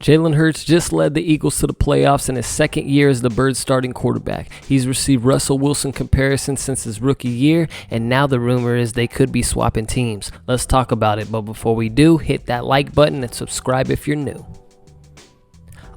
Jalen Hurts just led the Eagles to the playoffs in his second year as the Birds' starting quarterback. He's received Russell Wilson comparisons since his rookie year, and now the rumor is they could be swapping teams. Let's talk about it, but before we do, hit that like button and subscribe if you're new.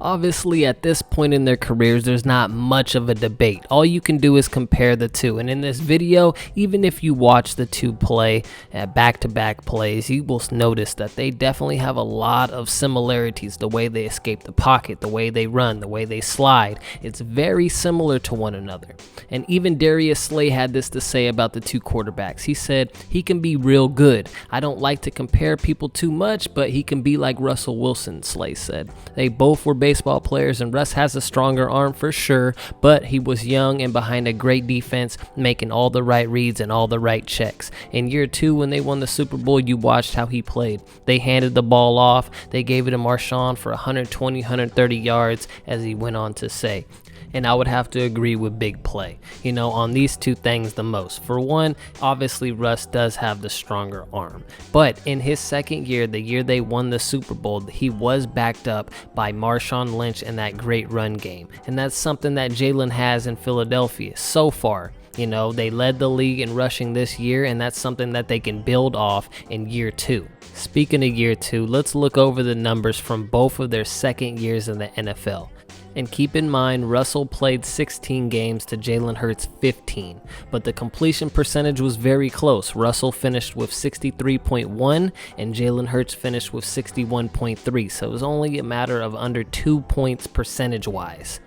Obviously, at this point in their careers, there's not much of a debate. All you can do is compare the two. And in this video, even if you watch the two play at back-to-back plays, you will notice that they definitely have a lot of similarities. The way they escape the pocket, the way they run, the way they slide. It's very similar to one another. And even Darius Slay had this to say about the two quarterbacks. He said, he can be real good. I don't like to compare people too much, but he can be like Russell Wilson, Slay said. They both were baseball players, and Russ has a stronger arm for sure, but he was young and behind a great defense, making all the right reads and all the right checks. In year two, when they won the Super Bowl, you watched how he played. They handed the ball off. They gave it to Marshawn for 120, 130 yards, as he went on to say. And I would have to agree with big play, on these two things the most. For one, obviously Russ does have the stronger arm, but in his second year, the year they won the Super Bowl, he was backed up by Marshawn Lynch and that great run game. And that's something that Jalen has in Philadelphia so far. They led the league in rushing this year, and that's something that they can build off in year two. Speaking of year two, let's look over the numbers from both of their second years in the NFL. And keep in mind, Russell played 16 games to Jalen Hurts 15, but the completion percentage was very close. Russell finished with 63.1 and Jalen Hurts finished with 61.3, so it was only a matter of under 2 points percentage-wise.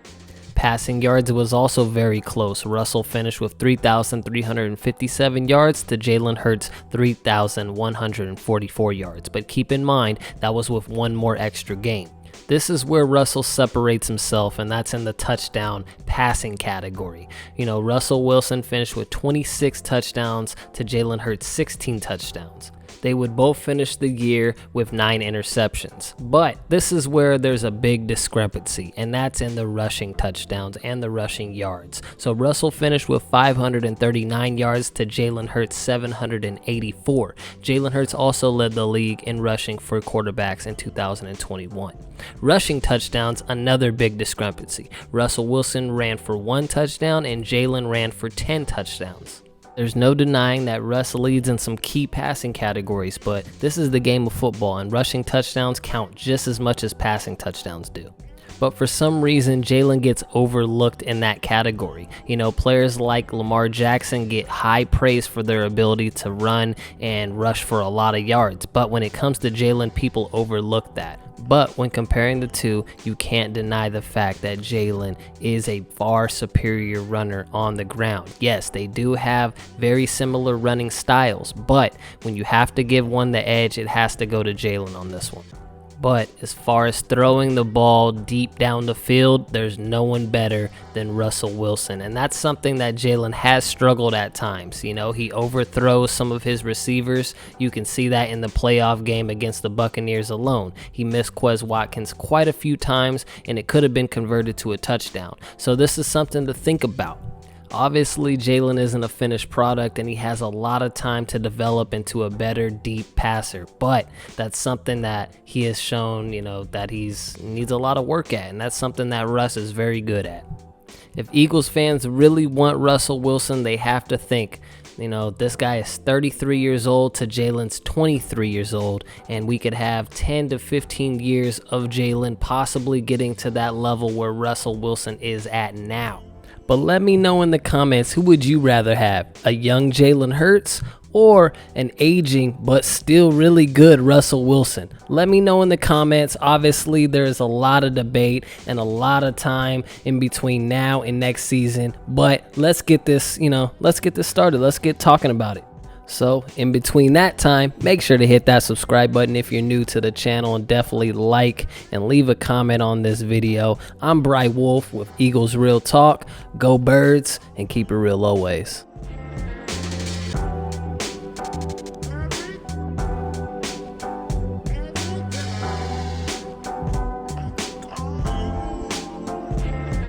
Passing yards was also very close. Russell finished with 3,357 yards to Jalen Hurts' 3,144 yards, but keep in mind, that was with one more extra game. This is where Russell separates himself, and that's in the touchdown passing category. Russell Wilson finished with 26 touchdowns to Jalen Hurts' 16 touchdowns. They would both finish the year with 9 interceptions. But this is where there's a big discrepancy, and that's in the rushing touchdowns and the rushing yards. So Russell finished with 539 yards to Jalen Hurts' 784. Jalen Hurts also led the league in rushing for quarterbacks in 2021. Rushing touchdowns, another big discrepancy. Russell Wilson ran for 1 touchdown and Jalen ran for 10 touchdowns. There's no denying that Russ leads in some key passing categories, but this is the game of football, and rushing touchdowns count just as much as passing touchdowns do. But for some reason, Jalen gets overlooked in that category. Players like Lamar Jackson get high praise for their ability to run and rush for a lot of yards. But when it comes to Jalen, people overlook that. But when comparing the two, you can't deny the fact that Jalen is a far superior runner on the ground. Yes, they do have very similar running styles, but when you have to give one the edge, it has to go to Jalen on this one. But as far as throwing the ball deep down the field, there's no one better than Russell Wilson. And that's something that Jalen has struggled at times. He overthrows some of his receivers. You can see that in the playoff game against the Buccaneers alone. He missed Quez Watkins quite a few times, and it could have been converted to a touchdown. So this is something to think about. Obviously, Jalen isn't a finished product, and he has a lot of time to develop into a better deep passer, but that's something that he has shown, that needs a lot of work at, and that's something that Russ is very good at. If Eagles fans really want Russell Wilson, they have to think, this guy is 33 years old to Jalen's 23 years old, and we could have 10 to 15 years of Jalen possibly getting to that level where Russell Wilson is at now. But let me know in the comments, who would you rather have? A young Jalen Hurts or an aging but still really good Russell Wilson? Let me know in the comments. Obviously, there's a lot of debate and a lot of time in between now and next season. But let's get this, started. Let's get talking about it. So in between that time, make sure to hit that subscribe button if you're new to the channel, and definitely like and leave a comment on this video. I'm Bry Wolf with Eagles Real Talk. Go Birds, and keep it real always.